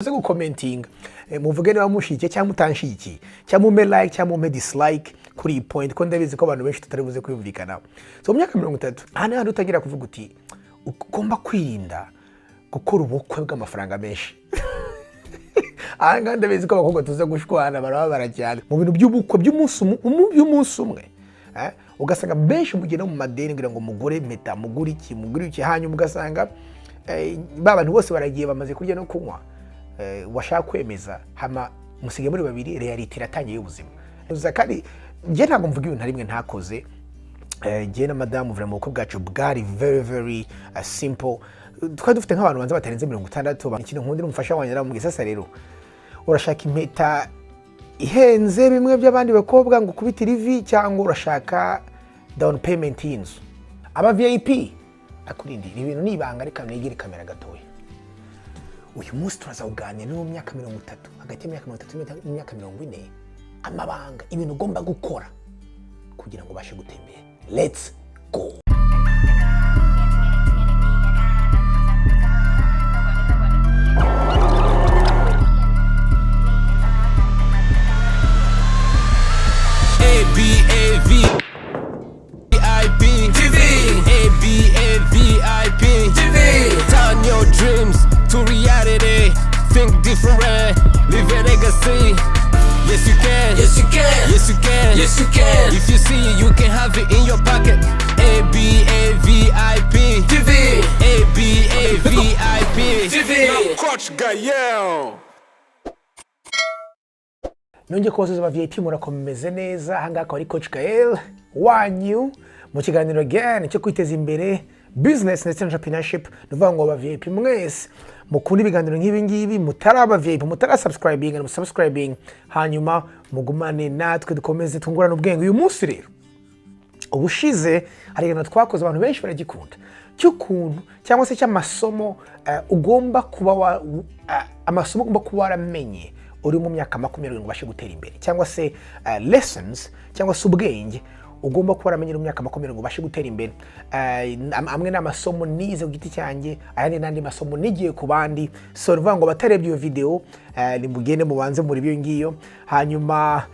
Muze gukomentinga muvuge niba mushyigikiye cyangwa mutanshigikiye cyangwa mume like cyangwa mume dislike kuri iyi point ko ndabizi ko abantu benshi tutari buze kwiyumvikana. So mu myaka 30 hano utagira kuvuga uti ugomba kwirinda gukora ubukwe bw'amafaranga menshi. Anga ndabizi ko abakobwa tuze gushwana barabara cyane mu bintu by'ubukwe by'umunsi umwe. Ugasanga benshi mugenda mu madeni ngira ngo mugure meta mugure iki hanyuma ugasanga babantu bose baragiye bamaze kurya no kunywa. Washaka kwemeza hama musige muri babiri reality iratangiye y'ubuzima. Kandi nje ntabwo mvuga ibintu rimwe ntakoze. Nje na madame vraiment uko bwacu bwari very simple. Twari dufite nk'abantu banza batarenze 60 ikintu nkundira umufasha wanjye aramubwiye sasa rero urashaka impeta ihenze bimwe by'abandi bakobwa ngo kubita TV cyangwa urashaka down payment y'inzu. Aba VIP akurindi ibintu nibanga ariko negere kamera gatoya. Uyu munsi turazawuganira no mu myaka 30 hagati y'imyaka 30 n'imyaka 40 amabanga ibintu ugomba gukora kugira ngo bashe gutembera. Let's go. Turn your dreams to reality. Think different, leave a legacy. Yes you can, yes you can, yes you can, yes you can. If you see it, you can have it in your pocket. ABAVIP TV, ABAVIP TV. I'm Coach Gael. Nonje koze ba VIP murakomeze neza hanga ko ari Coach Gael wanyu mu kiganiro again cyo kwiteza imbere business and entrepreneurship. Nuvuga ngo ba VIP mwese mukunda ibiganiro nk'ibi ngibi mutaraba VIP mutara subscribing and subscribing hanyuma mugumane natwe dukomeze tungurana ubwenge. Uyu munsi rero ubushize hari gana twakoze abantu benshi baragikunda cy'ukuntu cyangwa se cy'amasomo ugomba kuba amasomo ugomba kuba waramenye uri mu myaka 20 ngo bashe gutera imbere cyangwa se lessons cyangwa se ubwenge ugomba kuba waramenye mu myaka 20 ngo bashe gutera imbere. Amwe n'amasomo nize ku giti cyanjye ayandi nandi masomo nigiye ku bandi. So ruvuga ngo batarebye iyo video nimugende mubanze muri byo ngiyo hanyuma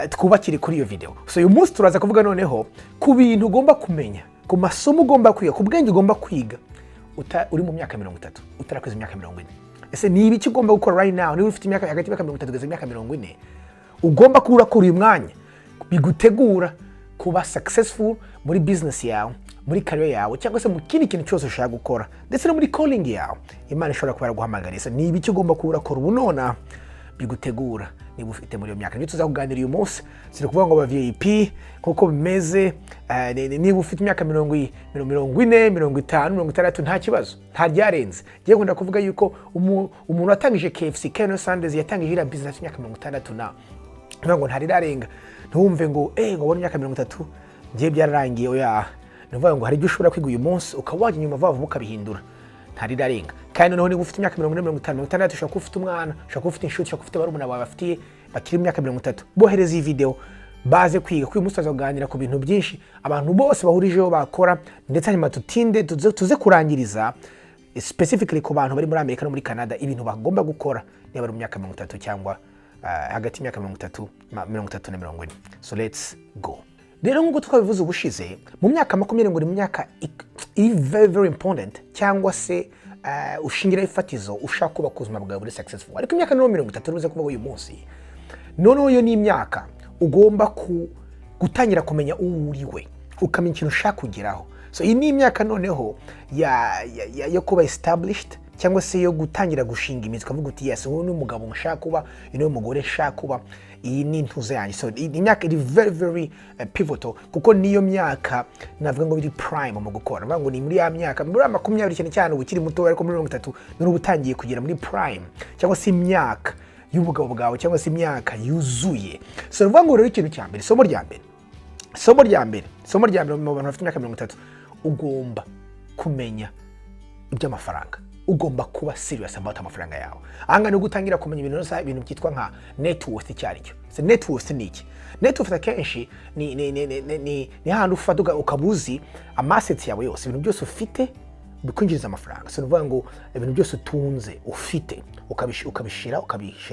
twubakire kuri iyo video. So uyu munsi turaza kuvuga noneho ku bintu ugomba kumenya, ku masomo ugomba kwiga, ku bwenge ugomba kwiga uri mu myaka 30 utarakweza imyaka 40. Ese ni ibiki ugomba gukora right now niba ufite imyaka hagati y'imyaka 30 kugeza imyaka 40 ugomba kura kuri uyu mwanya bigutegura kuba successful muri business yawe, muri career yawe cyangwa se mu kindi kintu cyose ushaka gukora ndetse no muri calling yawe Imana ishobora kuba guhamagarisa. Ni ibiki ugomba kura kora ubunona bigutegura niba ufite muri iyo myaka. Nibyo tuzakuganira uyu munsi. Sire kuvuga ngo ba VIP kuko bimeze niba ufite imyaka 40, 40, 50, 60 nta kibazo nta ryarenze. Ngiye nkunda kuvuga yuko umuntu atangije KFC Keno Sanders yatangije ira business imyaka 60 na ngo ntari rarenga. Ntumve ngo ngo wari imyaka 30 ngiye byararangiye oya. Nuvuga ngo hari ibyo ushobora kwiga uyu munsi ukawajya nyuma vavu mukabihindura ntari darenga. Kandi noneho niba ufite imyaka 40, 50, 60 ushaka ufite umwana, ushaka ufite inshuti, ushaka ufite barumuna bawe bafitiye bakiri imyaka 30 bohereza iyi video baze kwiga kuko uyu munsi tuzaganira ku bintu byinshi abantu bose bahurijeho bakora ndetse hanyuma tutinde tuze kurangiriza specifically ku bantu bari muri Amerika no muri Canada ibintu bagomba gukora niba bari mu myaka 30 cyangwa hagati y'imyaka 30 na 40. So let's go. Rero nk'uko twabivuze ubushize mu myaka 20 ngo ni myaka very important cyangwa se ushingira ifatizo ushaka kuba kuzuma bwawe buri successful. Ariko imyaka 30 ruze kuvuga uyu munsi noneho yo ni imyaka ugomba gutangira kumenya uriwe ukamenya ikintu ushaka kugeraho. So iyi ni imyaka noneho yo kuba established cyangwa se yo gutangira gushinga imizi ukavuga uti yes uyu ni umugabo nshaka kuba uyu ni umugore nshaka kuba iyi ni intuze yanjye. So imyaka iri very pivotal kuko niyo myaka navuga ngo biri prime mu gukora. Navuga ngo ni muri ya myaka muri 20 cyane ubukiri muto ariko muri 30 nuri ubutangiye kugera muri prime cyangwa se imyaka y'ubugabo bwawe cyangwa se imyaka yuzuye. So navuga ngo rero ikintu cyambere somo rya mbere mu bantu bafite imyaka 30 ugomba kumenya iby'amafaranga. Ugomba kuba serious about amafaranga yawe. Anga no gutangira kumenya ibintu byitwa nka net worth cyaricyo. Se net worth ni iki? Net worth akenshi ni handi ufata ukabuzi amassets yawe yose ibintu byose ufite bikwinjiriza amafaranga. So nuvuga ngo ibintu byose utunze ufite ukabishira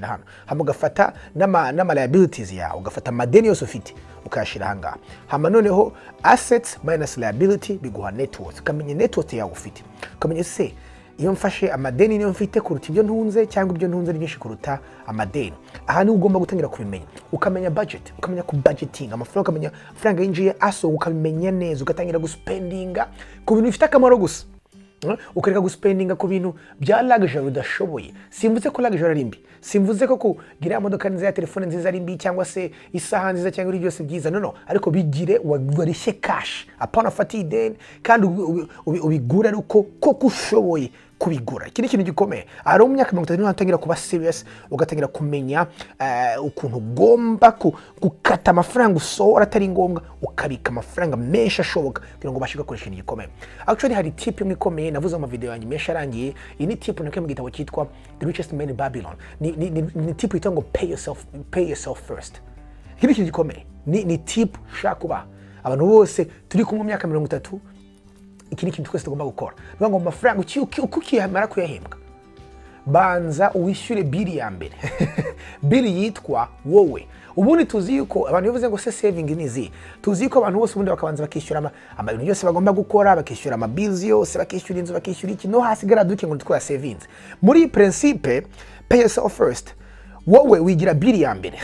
hano hama ugafata n'ama liabilities yawe, ugafata amadeni yose ufite ukayashira hanga. Hama noneho assets minus liability biguha net worth. Ukamenya net worth yawe ufite, ukamenya se iyo mfashe amadeni niyo mfite kuruta ibyo ntunze cyangwa ibyo ntunze ni byinshi kuruta amadeni. Aha ni ugomba gutangira kubimenya, ukamenya budget, ukamenya ku budgeting amafaranga, ukamenya amafaranga yinjiye aso, ukabimenya neza, ugatangira guspendinga ku bintu bifite akamaro gusa. Ukareka guspendinga ku bintu bya luxury udashoboye. Simvuze ko luxury ari mbi, simvuze ko kugira imodoka nziza ya telefone nziza ari mbi cyangwa se isaha nziza cyangwa ibyo byose byiza, no ariko bigire warishe cash apana fati ideni kandi ubigura ariko koko ushoboye kubigura. Iki ni ikintu gikomeye. Ari mu myaka 30 unatangira kuba serious, ugatangira kumenya ukuntu ugomba gukata amafaranga usohora atari ngombwa, ukabika amafaranga menshi ashoboka kugira ngo ubashe gukoresha ikintu gikomeye. Actually hari tip imwe ikomeye navuze mu video yanjye mesha arangiye. Iyi ni tip nakwe mu gitabo cyitwa The Richest Man in Babylon. Ni tip yitwa ngo pay yourself first. Iki ni ikintu gikomeye. Ni tip shaka kuba abantu bose turi kumwe mu myaka 30. Iki ni ikintu twese tugomba gukora. Niyo ngo amafaranga ukiyamara kuyahembwa, banza uwishyure bili ya mbere. Bili yitwa wowe. Ubundi tuzi yuko abantu bivuze ngo se saving nizi, tuzi yuko abantu bose ubundi bakabanza bakishyura ibintu byose bagomba gukora, bakishyura ama bills yose, bakishyura inzu, bakishyura iki, no hasigara duke ngo twya savings. Muri principe pay yourself first. Wowe wigira bili ya mbere.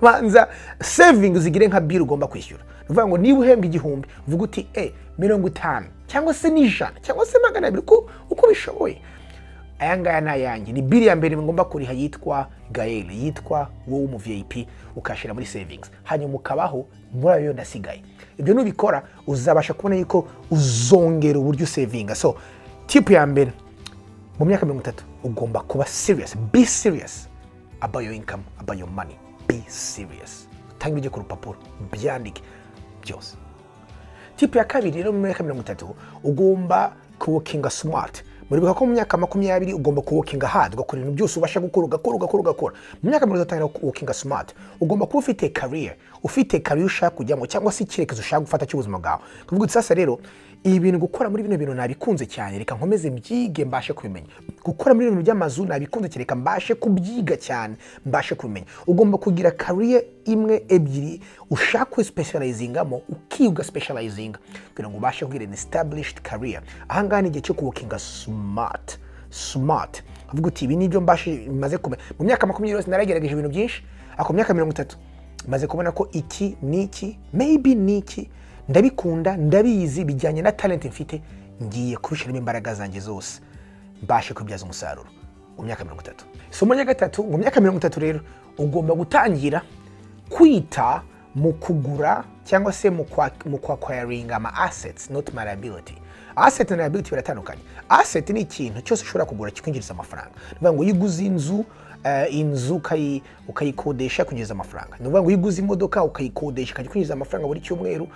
Banza saving zigire nka bili ugomba kwishyura. Nuvuga ngo niba uhembwa 1,000 uvuga uti 50 cyangwa se 100 cyangwa se 200 uko bishoboye. Aya ngaya nayanjye ni bili ya mbere ngomba kuriha yitwa Gael, yitwa wowe mu VIP, ukashira muri savings, hanyuma ukabaho muri ayo ndasigaye. Ibyo nubikora uzabasha kubona yuko uzongera uburyo savinga. So tip ya mbere mu myaka 30 ugomba kuba serious, be serious about your income, about your money, be serious. Tangije ku rupapuro byandike byose. Tip ya kabiri rero mu myaka 30 ugomba working smart. Muribuka ko mu myaka 20 ugomba working hard, ugakora ibintu byose ubasha gukora ugakora. Mu myaka 30 utangira working smart. Ugomba kuba ufite career ushaka kujyamo cyangwa se ikirekezo ushaka gufata cy'ubuzima bwawe. Kuvuga uti sasa rero ibintu gukora muri bino bintu nabikunze cyane, reka nkomeze mbyige mbashe kubimenya. Gukora muri ibintu by'amazu nabikunze cyane, reka mbashe kubyiga cyane mbashe kubimenya. Ugomba kugira career imwe ebyiri ushaka specializingamo, ukiga specializing kugira ngo ubashe kugira an established career. Aha ngaha ni igihe cyo working smart. Kuvuga uti ibi nibyo mbashe maze kumenya. Mu myaka 20 yose naragerageje ibintu byinshi, ako myaka 30 maze kubona ko iki niki maybe niki ndabikunda, ndabizi bijyanye na talent mfite, ngiye kubishiramo imbaraga zanjye zose mbashe kubyaza umusaruro mu myaka 30. Somo rya gatatu, mu myaka 30 rero ugomba gutangira kwita mu kugura cyangwa se mu acquiring ama assets, not my liability. Asset na liability biratandukanye. Asset ni ikintu cyose ushobora kugura kikwinjiriza amafaranga. Nivuga ngo yiguze inzu ukayikodesha kwinjiza amafaranga. Nivuga ngo yiguze imodoka ukayikodesha kwinjiza amafaranga buri cyumweru,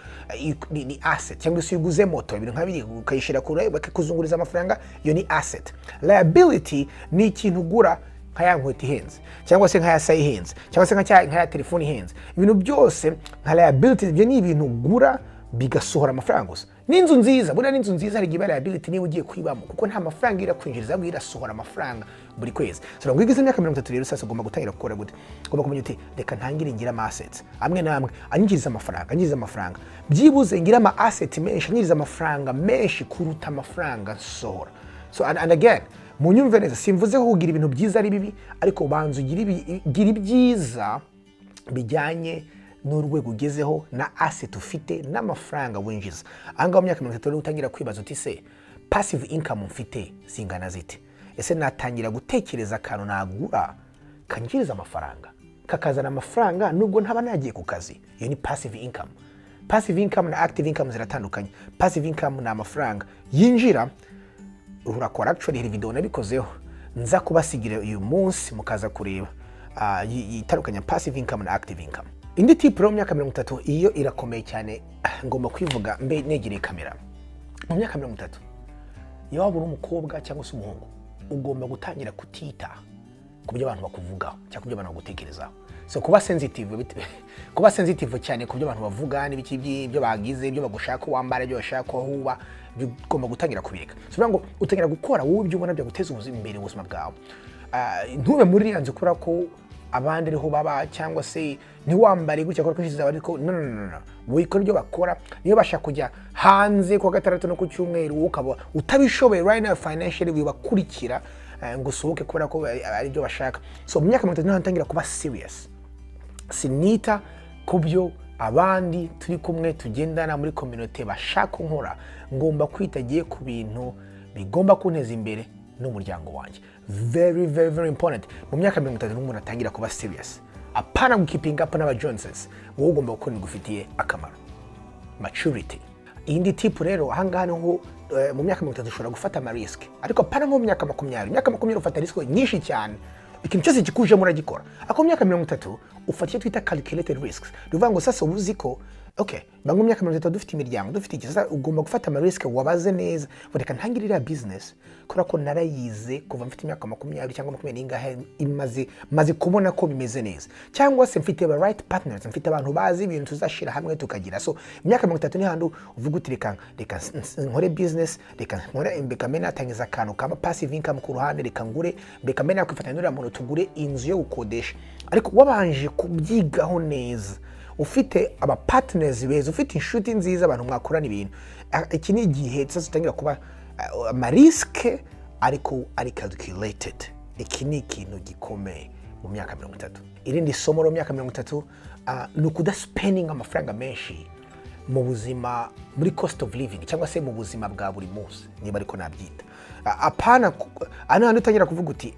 ni asset. Cyangwa se yiguze moto ibintu nkabiri ukayishira kure bakakuzunguriza amafaranga, iyo ni asset. Liability ni ikintu ugura nkaya nkweto ihenze cyangwa se nkaya sayi ihenze cyangwa se nkaya telefone ihenze. Ibintu byose nka liability ibyo ni ibintu ugura bigasohora amafaranga gusa. N'inzu nziza, buriya n'inzu nziza hari igihe liability niba ugiye kwibamo kuko nta mafaranga irakwinjiriza, ahubwo irasohora amafaranga buri kwezi. So ngo igize imyaka 30 rero sasa ugomba gutangira gukora gute? Ugomba kumenya uti reka ntangire ngira ama assets amwe namwe anyinjiriza amafaranga, byibuze ngira ama assets menshi anyinjiriza amafaranga menshi kuruta amafaranga nsohora. So and again mu nyumve neza, simvuze ko kugira ibintu byiza ari bibi, ariko banzu gira ibyiza bijyanye n'urwego ugezeho na asset ufite n'amafaranga winjiza. Anga mu myaka 30 utangira kwibaza uti se passive income mfite singana zite? Ese natangira gutekereza akantu nagura kanjiriza amafaranga, kakazana amafaranga nubwo ntaba nagiye ku kazi. Iyo ni passive income. Passive income na active income ziratandukanye. Passive income na amafaranga yinjira urakora. Actually hari video nabikozeho nza kubasigira uyu munsi mukaza kureba itandukanya passive income na active income. Indi tip mu myaka 30 iyo irakomeye cyane, ngomba kwivuga mbe negereye kamera. Mu myaka 30 iyo waba uri umukobwa cyangwa se umuhungu ugomba gutangira kutita kubyo abantu bakuvugaho cyangwa kubyo abantu bagutekerezaho. So kuba sensitive cyane kubyo abantu bavuga n'ibiki byo bagize, ibyo bagushaka wambara, ibyo bashaka huba, ugomba gutangira kubireka. So ngo utangira gukora wowe ibyo ubona byo guteza imbere ubuzima bwawe. Ntube muri yanze kura ko abandi ariho baba cyangwa se ntiwambare gutya ko kwishiza ariko no wikora ibyo bakora. Niyo bashaka kujya hanze ku gatandatu no ku cyumweru ukaba utabishoboye right now financially bibakurikira ngo usohoke kubera ko ari byo bashaka. So mu myaka 30 ntangira kuba serious, sinita kubyo abandi turi kumwe tugendana muri community bashaka nkora. Ngomba kwitagiye ku bintu bigomba kunteza imbere n'umuryango wanjye. Very important. Mu myaka 30 umuntu atangira kuba serious, apana keeping up n'aba Joneses. Wowe ugomba gukora igufitiye akamaro, maturity. Indi tip rero ahangaha niho mu myaka 30 ushobora gufata ama risk, ariko apana nko mu myaka 20. Myaka 20 ufata risk nyinshi cyane, ikintu cyose kikuje muragikora. Ako myaka 30 ufata icyo twita calculated risks. Ruvuga ngo sasa ubuzi ko okay, bangu myaka 30 dufite imiryango, dufite iki, sasa ugomba gufata ama risk wabaze neza. Voreka ntangirira business kora ko narayize kuva mfite imyaka 20 cyangwa 20 ingahe maze kubona ko bimeze neza, cyangwa se mfite the right partners, mfite abantu bazi ibintu tuzashira hamwe tukagira. So imyaka 30 ni handu uvuga uti reka nkore business, reka nkore mbekamena tangiza akantu kama passive income ku ruhande, reka ngure mbekamena kwifatanya n'umuntu tugure inzu yo gukodesha. Ariko wabanje kubyigaho neza, ufite aba partners beza, ufite inshuti nziza, abantu mwakorana ibintu. Iki ni igihe sasa utangira kuba ama risk ariko ari calculated. Iki ni ikintu gikomeye mu myaka 30. Irindi somo mu myaka 30 ni kudaspending amafaranga menshi mu buzima, muri cost of living cyangwa se mu buzima bwa buri munsi, niba ariko nabyita. Apana hano utangira kuvuga uti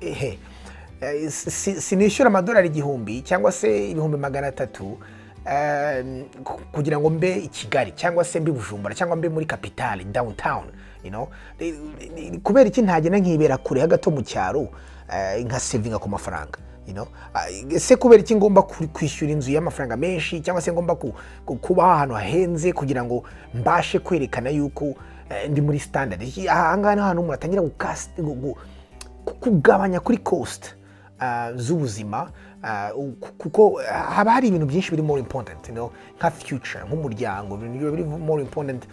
sinishyura amadolari 1000 cyangwa se 300 kugira ngo mbe i Kigali cyangwa se mbe Bujumbura cyangwa mbe muri capital downtown, you know. Kubera iki ntagena nkibera kure hagato mu cyaro nka savinga ku mafaranga, you know. Se kubera iki ngomba kwishyura inzu y'amafaranga menshi cyangwa se ngomba kuba ahantu hahenze kugira ngo mbashe kwerekana yuko ndi muri standard. Ahangana hano umuntu atangira kugabanya kuri cost z'ubuzima, kuko haba hari ibintu byinshi biri more important, you know, nka future, nk'umuryango, ibintu biri more important.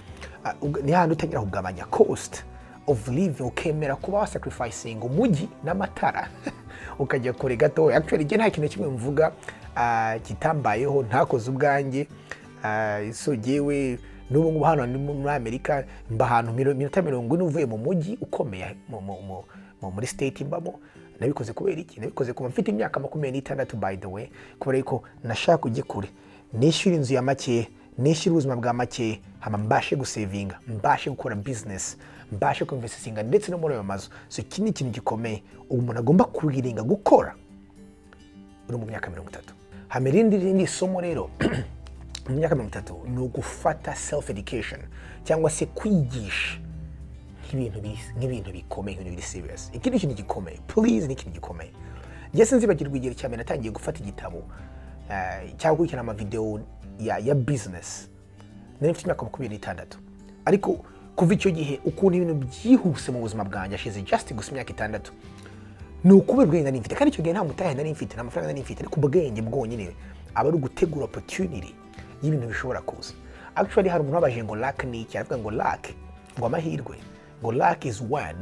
Ni handi utangira kugabanya cost of living, ukemera kuba sacrificing umujyi n'amatara ukajya kure gato. Actually je nta kintu kimwe mvuga kitambayeho ntakoze ubwanjye. So jewe n'ubu ngubu hano muri Amerika mba ahantu 40 uvuye mu mujyi ukomeye muri state mbamo. Nabikoze kubera iki? Nabikoze kuva mfite imyaka 26 by the way, kubera ko nashaka kujya kure, nishyura inzu ya make, nishyura ubuzima bwa make, hama mbashe gusavinga, mbashe gukora business, mbashe kuinvestinga ndetse no muri ayo mazu. So iki ni ikintu gikomeye umuntu agomba kugiringa gukora uri mu myaka 30. Hamerindi somo rero mu myaka 30 ni ugufata self education cyangwa se kwigisha nk'ibintu bikomeye, ibintu biri serious. Iki ni ikintu gikomeye, please, ni ikintu gikomeye. Jese nzibagirwa igihe cyane natangiye gufata igitabo cyangwa gukurikirana ama video ya business. Nari mfite imyaka 26, ariko kuva icyo gihe ukuntu ibintu byihuse mu buzima bwanjye ashize just gusa imyaka 6, ni ukubera ubwenge nari mfite. Kandi icyo gihe nta mutahe nari mfite, nta mafaranga nari mfite, ariko ubwenge bwonyine aba ari ugutegura opportunity y'ibintu bishobora kuza. Actually hari umuntu wabaje ngo luck ni iki, aravuga ngo luck ngo amahirwe, ngo luck is when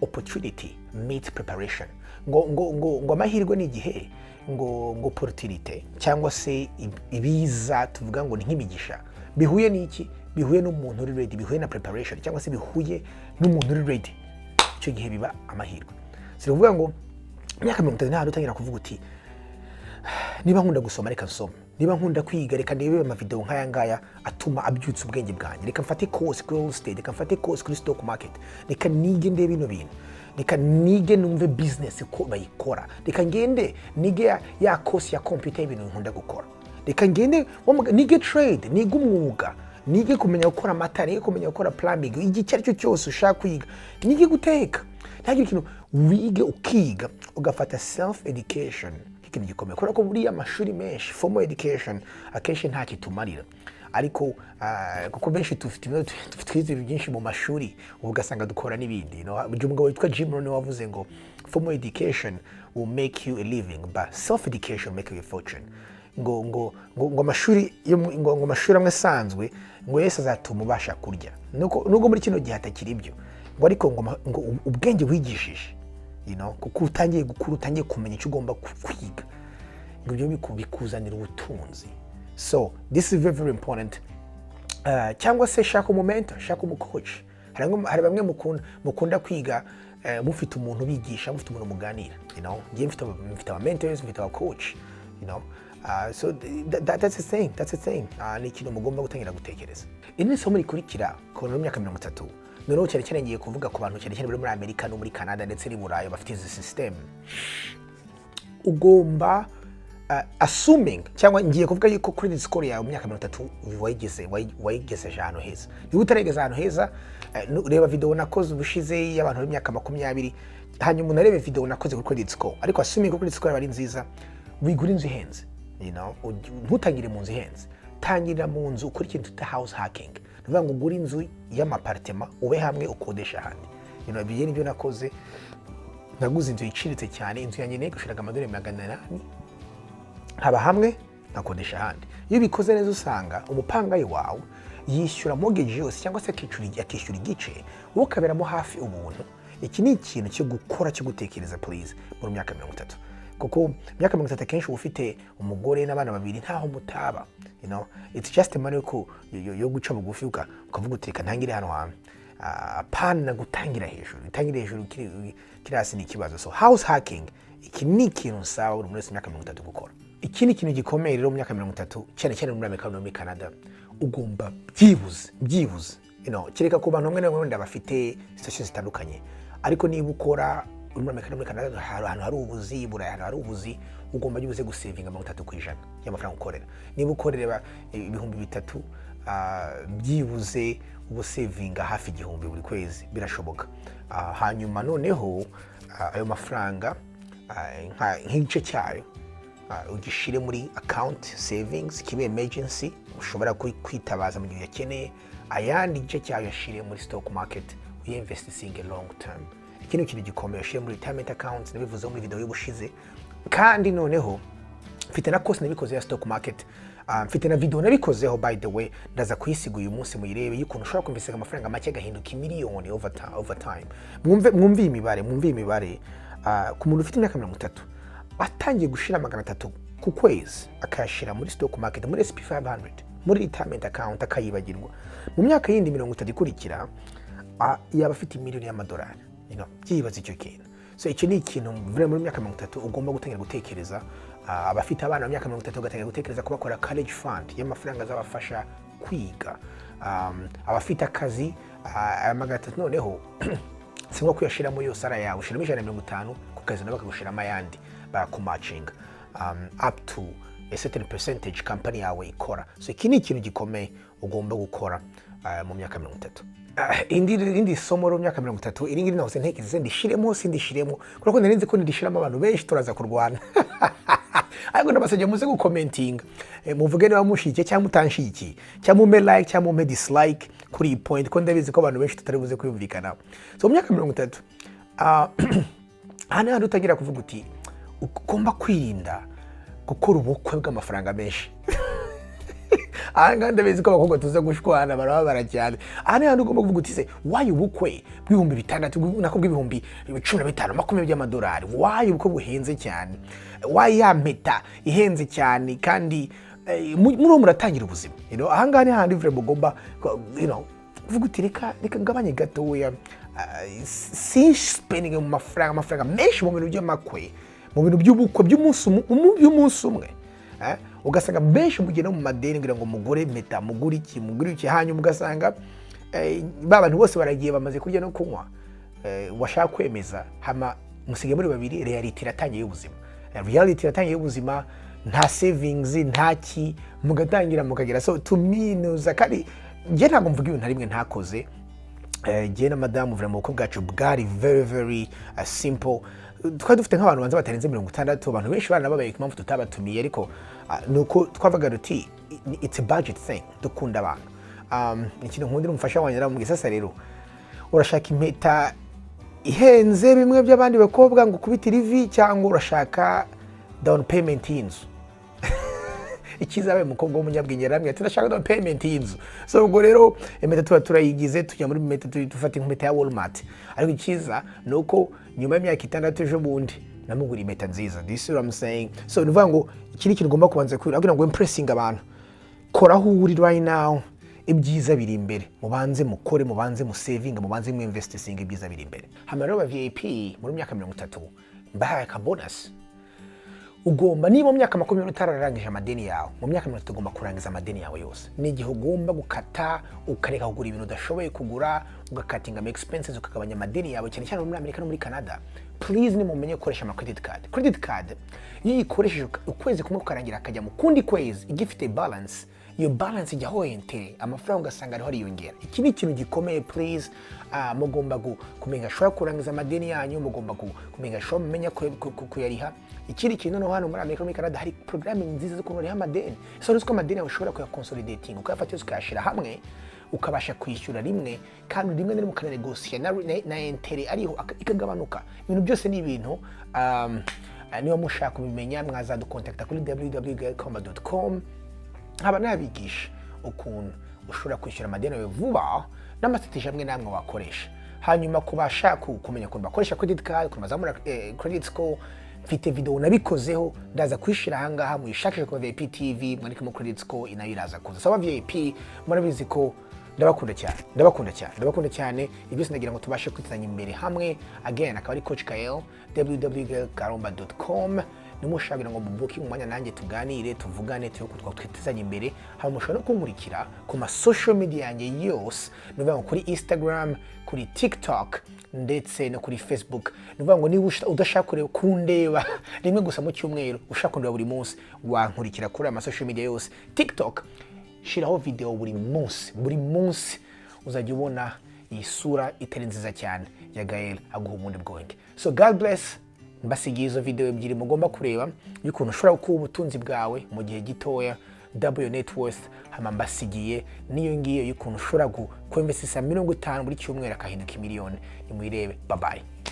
opportunity meets preparation. Ngo amahirwe ni igihe ngo opportunity cyangwa se ibiza tuvuga ngo ni nk'imigisha bihuye n'iki, bihuye n'umuntu uri ready, bihuye na preparation cyangwa se bihuye n'umuntu uri ready, icyo gihe biba amahirwe. Sivuga ngo imyaka 30 nta utangira kuvuga uti niba nkunda gusoma reka nsome, niba nkunda kwiga reka ndebe ama video nkaya ngaya atuma abyutsa ubwenge bwanjye, reka mfate course kuri real estate, reka mfate course kuri stock market, reka nige ndebe bino bintu, reka nige numve business ko bayikora, reka ngende nige ya course ya computer ibintu nkunda gukora, reka ngende nige trade, nige umwuga, nige kumenya gukora amatara, nige kumenya gukora plumbing, icyo ari cyo cyose ushaka kwiga, nige guteka. Ntagira ikintu wige ukiga ugafata self education, ikintu gikomeye kubera ko buri amashuri menshi formal education akenshi nta kitumarira. ariko kuko benshi twize byinshi mu mashuri ugasanga dukora n'ibindi umugabo witwa Jim Rohn wavuze ngo formal education will make you a living but self education will make you a fortune ngo amashuri ngo amashuri amwe asanzwe ngo yese azatuma ubasha kurya nubwo muri kino gihe atakiri ibyo ngo ariko ngo ubwenge wigishije kuko utangiye gukura utangiye kumenya icyo ugomba kwiga ngo ibyo bikuzanira ubutunzi. So this is very very important. Cyangwa se shaka umumenta, shaka umucoach. Hari bamwe mukunda kwiga mufite umuntu bigisha, mufite umuntu muganira, ngiye mfite aba mentors, mfite aba coach, so that's the thing. Ni ikintu mugomba gutangira gutekereza. Ini somo rikurikira ku myaka 30. Noneho cyane ngiye kuvuga ku bantu cyane bari muri Amerika no muri Canada ndetse ni Burayi bafite izi system. Ugomba assuming cyangwa ngiye kuvuga yuko credit score yawe mu myaka 30 wayigeze ahantu heza. Niba utaregeze ahantu heza, reba video nakoze ubushize y'abantu b'imyaka 20 hanyuma unarebe video nakoze kuri credit score. Ariko assuming ko credit score ari nziza, wigura inzu ihenze, ntutangire mu nzu ihenze, tangira mu nzu ukora ikintu tuta house hacking. Nuvuga ngo ugura inzu y'amapartema ube hamwe ukodesha ahandi. Ibyo nibyo nakoze. Naguze inzu iciritse cyane, inzu yanjye nego shiraga $800 haba hamwe nakodesha ahandi. Iyo bikoze neza usanga umupangayi wawe yishyura mortgage yose cyangwa se akishyura igice wowe ukaberamo hafi ubuntu. Iki ni ikintu cyo gukora cyo gutekereza please muri myaka 30. Kuko myaka 30 kenshi ufite umugore n'abana babiri ntaho mutaba, it's just a money yo guca bugufi ukavuga uteka ntangire hano hamwe. Pana gutangira hejuru kirasi ni kibazo. So house hacking iki ni ikintu sawa uri muri myaka 30 gukora. Iki ni ikintu gikomeye rero mu myaka 30 cyane muri Amerika no muri Canada ugomba byibuze kireka ku bantu bamwe n'abandi bafite situations zitandukanye, ariko niba ukora muri Amerika no muri Canada ahantu hari ubuzi, Burayi hari ubuzi, ugomba byibuze gusavinga 30% y'amafaranga ukorera. Niba ukorera $3,000 byibuze ubusavinga hafi $1,000 buri kwezi birashoboka. Hanyuma noneho ayo mafaranga nk'igice cyayo ugishire muri account savings kibe emergency ushobora kwitabaza mu gihe yakeneye, ayandi gice cyayo yashire muri stock market uyinvesting long term. Ikintu kiri gikomeye yashire muri retirement accounts nabivuze muri video y'ubushize. Kandi noneho mfite na course nabikoze ya stock market, mfite na video nabikozeho by the way, ndaza kuyisiga uyu munsi muyirebe y'ukuntu ushobora kwinvestinga amafaranga make gahinduka miliyoni over time. Mwumve imibare ku muntu ufite imyaka 30 atangiye gushira $300 ku kwezi akashira muri stock market, muri S&P 500, muri retirement account akayibagirwa. Mu myaka yindi 30 ikurikira yaba afite miliyoni y'amadolari, byibaza icyo kintu. So icyo ni ikintu muri myaka 30 ugomba gutangira gutekereza. Abafite abana mu myaka 30 ugatangira gutekereza kuba bakora college fund y'amafaranga azabafasha kwiga. Abafite akazi $300 noneho singo kuyashiramo yose ara yawe ushiramo $150 ku kazi nabo bakagushiramo ayandi bakumatching up to a certain percentage company yawe ikora. So iki ni ikintu gikomeye ugomba gukora mu myaka 30. Indi somo mu myaka 30 iringiri naho ntekereza ndishiremo kuko narinze ko ndishiramo abantu benshi turaza kurwana. Ariko ndabasajya muze gukomentinga muvuge niba mushyigikiye cyangwa mutanshigikiye cyangwa mume like cyangwa mume dislike kuri iyi point ko ndabizi ko abantu benshi tutari buze kwiyumvikana. So mu myaka 30 hano utangira kuvuga uti ugomba kwirinda gukora ubukwe bw'amafaranga menshi. Anga ndabizi ko abakobwa tuza gushwana barabara cyane. Hano ugomba kuvuga uti se why ubukwe $6,000 nako $15 makumyabiri by'amadolari, why ubukwe buhenze cyane, why ya mpeta ihenze cyane kandi muri muratangira ubuzima. Ahanga ni handi vre mugomba kuvuga uti reka ngabanye gatoya, si spending mu mafaranga menshi mu bintu by'amakwe, mu bintu by'ubukwe by'umunsi umwe. Ugasanga benshi mugenda mu madeni ngira ngo mugure meta mugure iki hanyuma ugasanga babantu bose baragiye bamaze kurya no kunywa, washaka kwemeza hama musige muri babiri reality iratangiye y'ubuzima, nta savings ntaki mugatangira mukagira. So to me nuza kandi nge ntabwo mvuga ibintu rimwe ntakoze. Nge na madamu vre mu bukwe bwacu bwari very very simple. twari dufite nk'abantu banza batarenze 60 abantu benshi baranababaye impamvu tutabatumiye ariko nuko twavuga ruti it's a budget thing dukunda abantu ikintu nkundira umufasha wanjye aramubwiye sasa rero urashaka impeta ihenze bimwe by'abandi bakobwa ngo kubita rivi cyangwa urashaka down payment y'inzu ikizabe mukobwa w'umunyabwenge yaramye ati ndashaka down payment y'inzu so ubwo rero impeta tuba turayigize tujya muri impeta tufata impeta ya Walmart ariko ikiza nuko nyuma y'imyaka 6 ejo bundi namugura impeta nziza this is what I'm saying so nuvuga ngo ikiri kintu ugomba kubanza kugira ngo impressing abantu kora aho uri right now ibyiza biri imbere mubanze mukore mubanze mu saving mubanze mu investing ibyiza biri imbere hamara ba VIP muri myaka 30 mbaye ka bonus ugomba niba mu myaka 20 utararangije amadeni yawe mu myaka 30 ugomba kurangiza amadeni yawe yose ni igihe ugomba gukata ukareka kugura ibintu udashoboye kugura ugakatinga ama expenses ukagabanya amadeni yawe cyane cyane muri Amerika no muri Canada please ni mumenye gukoresha ama credit card iyo uyikoresheje ukwezi kumwe ukarangira akajya mu kundi kwezi igifite balance iyo balance ijya hoente amafaranga ugasanga ariho ariyongera iki ni ikintu gikomeye please mugomba kumenya shora kurangiza amadeni yanyu mugomba kumenya shora mumenya kuyariha ikindi kintu no hano muri Amerika muri Canada hari programme nziza zo kunuriha amadeni so rusiko amadeni yawe ushobora kuya consolidating ukayafata ukayashira hamwe ukabasha kwishyura rimwe kandi rimwe n'rimwe ukanegosia na intérêt ariho ikagabanuka ibintu byose ni ibintu niba mushaka kubimenya mwazadukontakta kuri www.girlcombat.com haba nabigisha ukuntu ushobora kwishyura amadeni yawe vuba n'amasitije amwe namwe wakoresha hanyuma kubasha kumenya ukuntu bakoresha credit card ukuntu bazamura credit score mfite video nabikozeho ndaza kwishira hangaha muyishakije ku VIP TV mwanike mu credit score inayo iraza kuza saba VIP murabizi ko ndabakunda cyane ibyo sinagira ngo tubashe kwitanya imbere hamwe again akaba ari coach Kael www.girlcombat.com numushakira ngo booking umwanya nanjye tuganire tuvugane twitezanye imbere haba mushobora no kumurikira ku ma social media yanjye yose nuvuga ngo kuri Instagram kuri TikTok ndetse no kuri Facebook nuvuga ngo niba udashaka kundeba rimwe gusa mu cyumweru ushaka kundeba buri munsi wankurikira kuri ama social media yose TikTok shiraho video buri munsi uzajya ubona iyi sura itari nziza cyane ya Gael aguha ubundi bwenge so God bless mbasigiye izo video ebyiri mugomba kureba y'ukuntu ushobora kuba ubutunzi bwawe mu gihe gitoya double net worth hama mbasigiye niyo ngiyo y'ukuntu ushobora kwinvestisa 50 buri cyumweru akahinduka miliyoni nimuyirebe bye bye